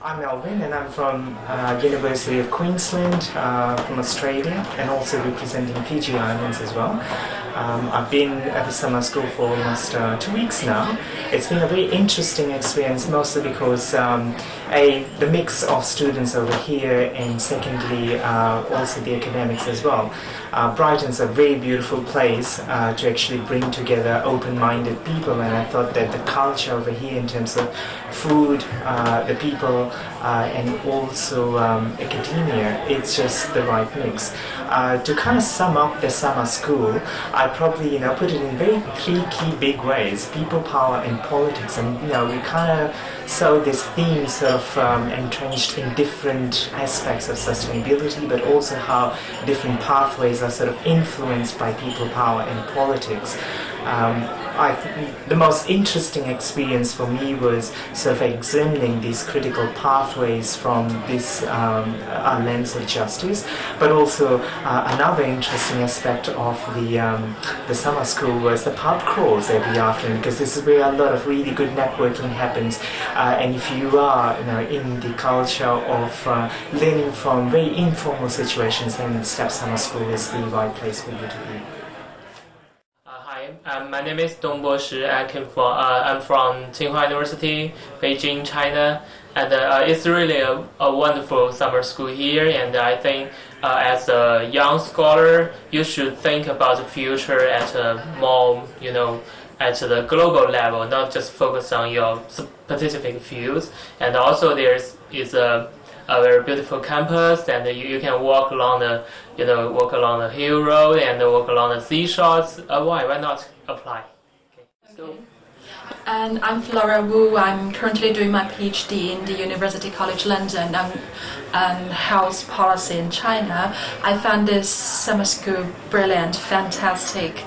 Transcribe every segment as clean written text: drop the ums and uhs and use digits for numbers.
I'm Melvin and I'm from University of Queensland, from Australia, and also representing Fiji Islands as well. I've been at the summer school for almost 2 weeks now. It's been a very interesting experience, mostly because the mix of students over here, and secondly also the academics as well. Brighton's a very beautiful place to actually bring together open-minded people, and I thought that the culture over here in terms of food, the people, and also academia, it's just the right mix. To kind of sum up the summer school, I probably put it in three key big ways: people, power, and politics. And we kind of saw these themes sort of entrenched in different aspects of sustainability, but also how different pathways are sort of influenced by people, power, and politics. The most interesting experience for me was sort of examining these critical pathways from this lens of justice, but also another interesting aspect of the summer school was the pub crawls every afternoon, because this is where a lot of really good networking happens. And if you are in the culture of learning from very informal situations, then STEP Summer School is the right place for you to be. Hi, my name is Dong Boshi. I'm from Tsinghua University, Beijing, China, and it's really a wonderful summer school here. And I think as a young scholar, you should think about the future at a more, at the global level, not just focus on your specific fields. And also is a very beautiful campus, and you can walk along the hill road and walk along the seashores. Why not apply? Okay. And I'm Flora Wang. I'm currently doing my PhD in the University College London on health policy in China. I found this summer school brilliant, fantastic,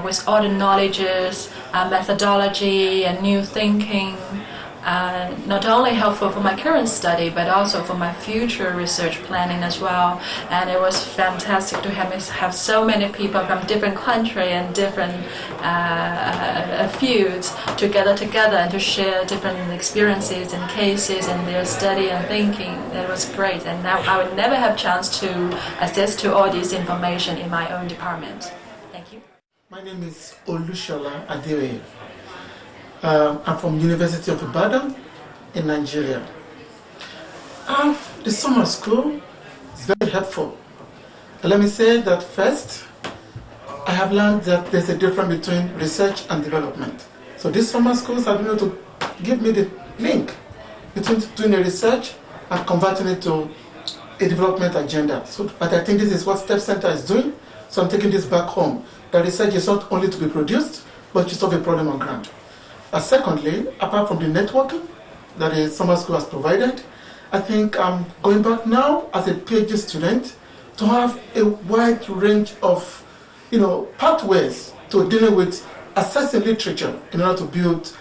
with all the knowledges, methodology, and new thinking. Not only helpful for my current study, but also for my future research planning as well. And it was fantastic to have so many people from different countries and different fields to gather together and to share different experiences and cases and their study and thinking. That was great, and now I would never have chance to access to all this information in my own department. Thank you. My name is Earllusala. I'm from University of Ibadan in Nigeria. The summer school is very helpful. Let me say that first, I have learned that there's a difference between research and development. So these summer schools have been able to give me the link between doing a research and converting it to a development agenda. But I think this is what STEP Center is doing, so I'm taking this back home. The research is not only to be produced, but to solve a problem on ground. Secondly, apart from the networking that the summer school has provided, I think I'm going back now as a PhD student to have a wide range of pathways to dealing with assessing literature in order to build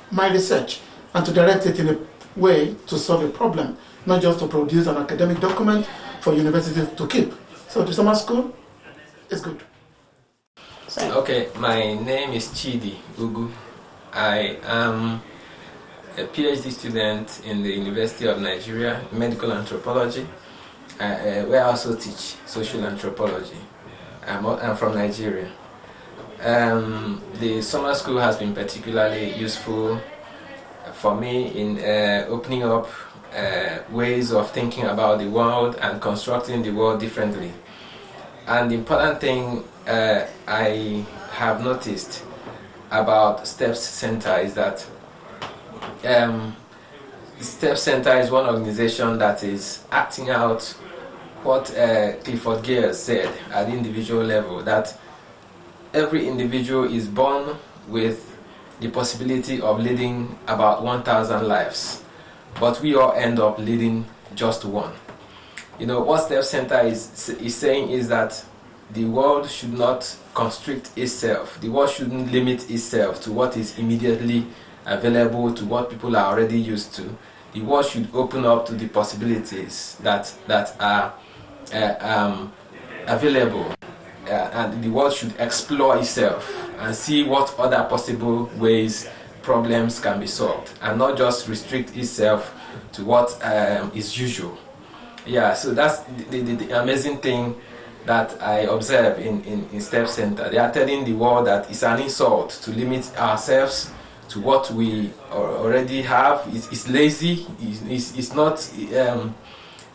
my research and to direct it in a way to solve a problem, not just to produce an academic document for universities to keep. So the summer school is good. Okay, my name is Chidi Ugu. I am a PhD student in the University of Nigeria, medical anthropology, where I also teach social anthropology. I'm from Nigeria. The summer school has been particularly useful for me in opening up ways of thinking about the world and constructing the world differently. And the important thing I have noticed about STEP Center is that STEP Center is one organization that is acting out what Clifford Geertz said at the individual level, that every individual is born with the possibility of leading about 1,000 lives, but we all end up leading just one. What STEP Center is saying is that the world should not constrict itself. The world shouldn't limit itself to what is immediately available, to what people are already used to. The world should open up to the possibilities that are available, and the world should explore itself and see what other possible ways problems can be solved and not just restrict itself to what is usual. Yeah, so that's the amazing thing that I observe in STEP Center. They are telling the world that it's an insult to limit ourselves to what we already have. It's lazy, it's not,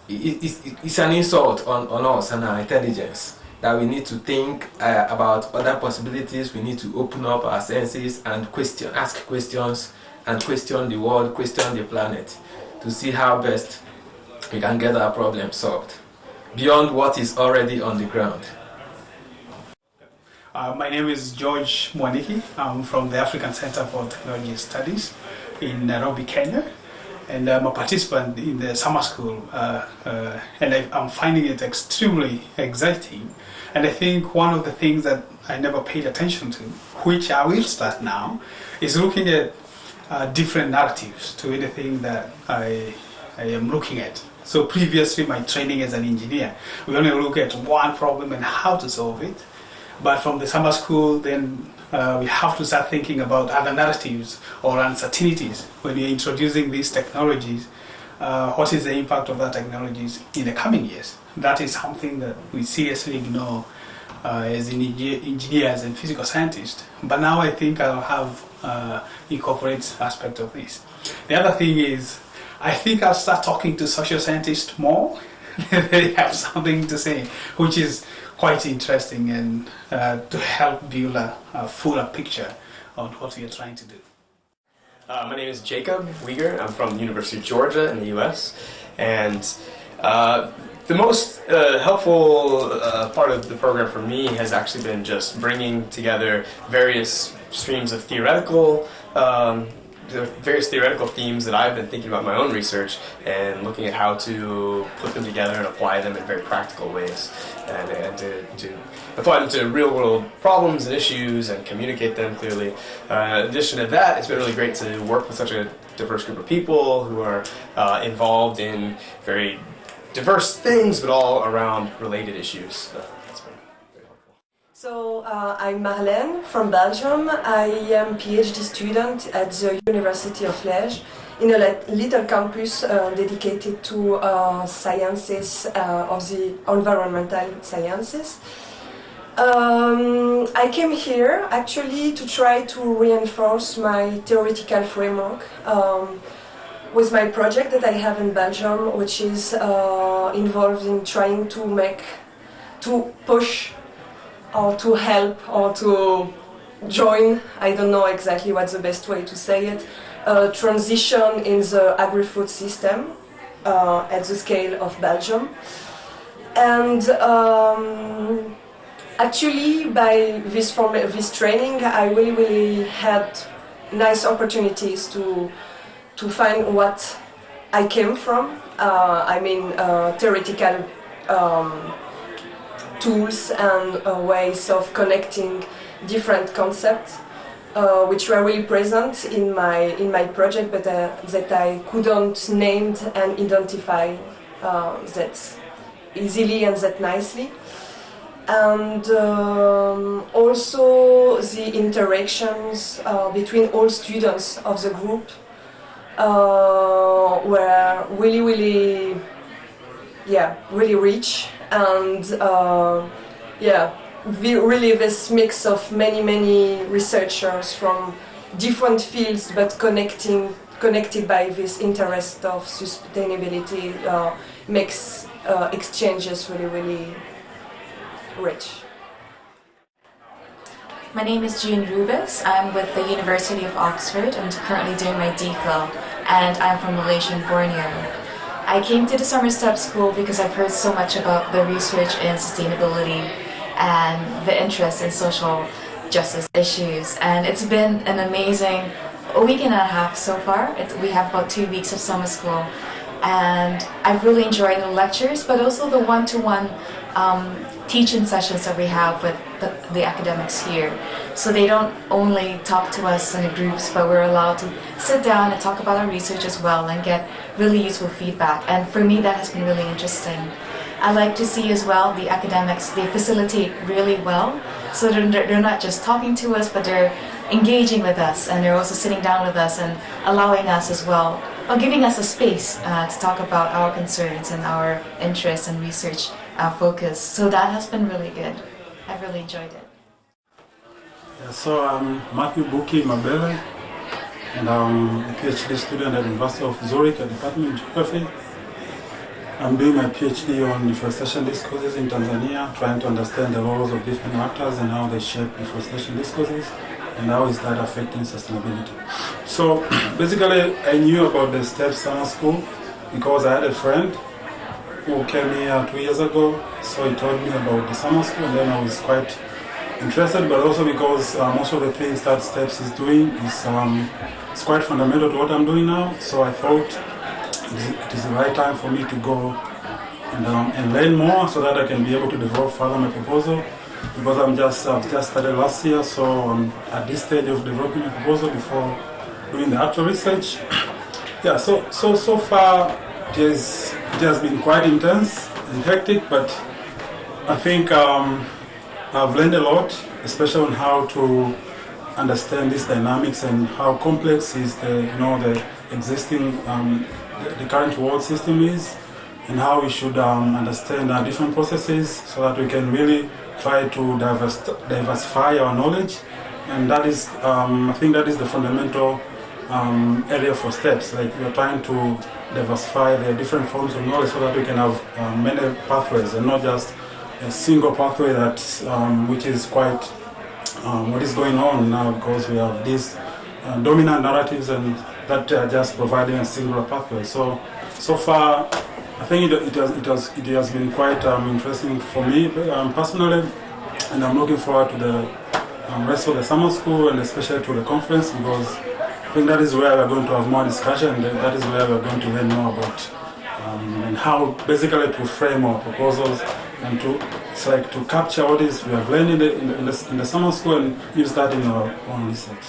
it's an insult on us and our intelligence, that we need to think about other possibilities. We need to open up our senses and ask questions and question the world, question the planet, to see how best we can get our problem solved beyond what is already on the ground. My name is George Mwaniki. I'm from the African Center for Technology Studies in Nairobi, Kenya. And I'm a participant in the summer school, and I'm finding it extremely exciting. And I think one of the things that I never paid attention to, which I will start now, is looking at different narratives to anything that I am looking at. So previously, my training as an engineer, we only look at one problem and how to solve it. But from the summer school, then we have to start thinking about other narratives or uncertainties when you're introducing these technologies. What is the impact of that technologies in the coming years? That is something that we seriously ignore as engineers and physical scientists. But now I think I'll have incorporate aspect of this. The other thing is, I think I'll start talking to social scientists more. They have something to say, which is quite interesting, and to help build a fuller picture on what we are trying to do. My name is Jacob Uyghur. I'm from the University of Georgia in the US, and the most helpful part of the program for me has actually been just bringing together various streams of theoretical the various theoretical themes that I've been thinking about in my own research, and looking at how to put them together and apply them in very practical ways, and to apply them to real-world problems and issues and communicate them clearly. In addition to that, it's been really great to work with such a diverse group of people who are involved in very diverse things, but all around related issues. So I'm Marlène from Belgium. I am a PhD student at the University of Liège in a little campus dedicated to sciences of the environmental sciences. I came here actually to try to reinforce my theoretical framework with my project that I have in Belgium, which is involved in trying to push or to help or to join, I don't know exactly what's the best way to say it, transition in the agri-food system at the scale of Belgium. And actually by this training I really had nice opportunities to find what I came from, theoretical tools and ways of connecting different concepts, which were really present in my project, but that I couldn't name and identify that easily and that nicely. And also the interactions between all students of the group were really rich, and really this mix of many researchers from different fields, but connected by this interest of sustainability, makes exchanges really rich. My name is Jean Rubik. I'm with the University of Oxford. I'm currently doing my DPhil, and I'm from Malaysian Borneo. I came to the Summer Step School because I've heard so much about the research in sustainability and the interest in social justice issues, and it's been an amazing week and a half so far. We have about 2 weeks of summer school, and I've really enjoyed the lectures, but also the one-to-one teaching sessions that we have with the academics here. So they don't only talk to us in the groups, but we're allowed to sit down and talk about our research as well and get really useful feedback. And for me, that has been really interesting. I like to see as well the academics, they facilitate really well. So they're not just talking to us, but they're engaging with us, and they're also sitting down with us and allowing us as well, or giving us a space to talk about our concerns and our interests and research focus. So that has been really good. I've really enjoyed it. Yeah, so I'm Matthew Buki Mabele, and I'm a PhD student at the University of Zurich at the Department of Geography. I'm doing my PhD on deforestation discourses in Tanzania, trying to understand the roles of different actors and how they shape deforestation discourses and how is that affecting sustainability. So basically I knew about the STEP summer school because I had a friend who came here 2 years ago, so he told me about the summer school, and then I was quite interested, but also because most of the things that STEPS is doing is it's quite fundamental to what I'm doing now, so I thought it is the right time for me to go and learn more so that I can be able to develop further my proposal, because I've just started last year, so I'm at this stage of developing my proposal before doing the actual research. Yeah, so far it has been quite intense and hectic, but I think I've learned a lot, especially on how to understand these dynamics and how complex is the existing the current world system is, and how we should understand our different processes so that we can really try to diversify our knowledge. And that is, I think that is the fundamental area for STEPS. Like, we are trying to diversify the different forms of knowledge so that we can have many pathways and not just a single pathway that which is quite what is going on now, because we have these dominant narratives and that are just providing a singular pathway. So far, I think it has been quite interesting for me personally, and I'm looking forward to the rest of the summer school and especially to the conference, because I think that is where we're going to have more discussion, and that is where we're going to learn more about and how basically to frame our proposals and to capture what is we have learned in the summer school and use that in our own research.